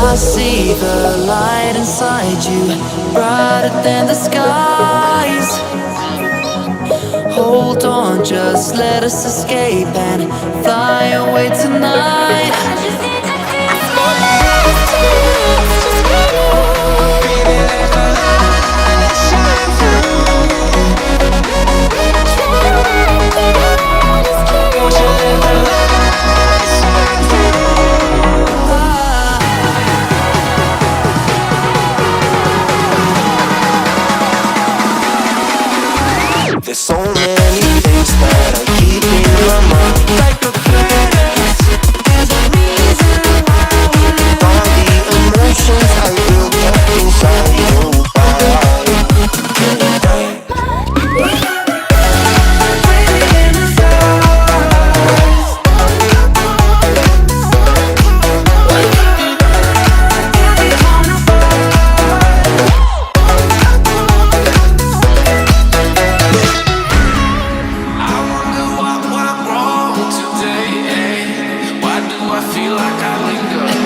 I see the light inside you, brighter than the skies. Hold on, just let us escape and fly away tonight. There's so many things that I keep in my mind, like a furnace. There's a reason why we live. All the emotions I built up inside you.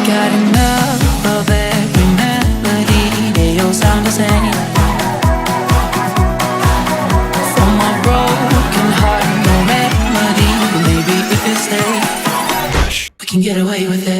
Got enough of every melody, they all sound the same. From my broken heart, no remedy. Maybe if you stay, we can get away with it.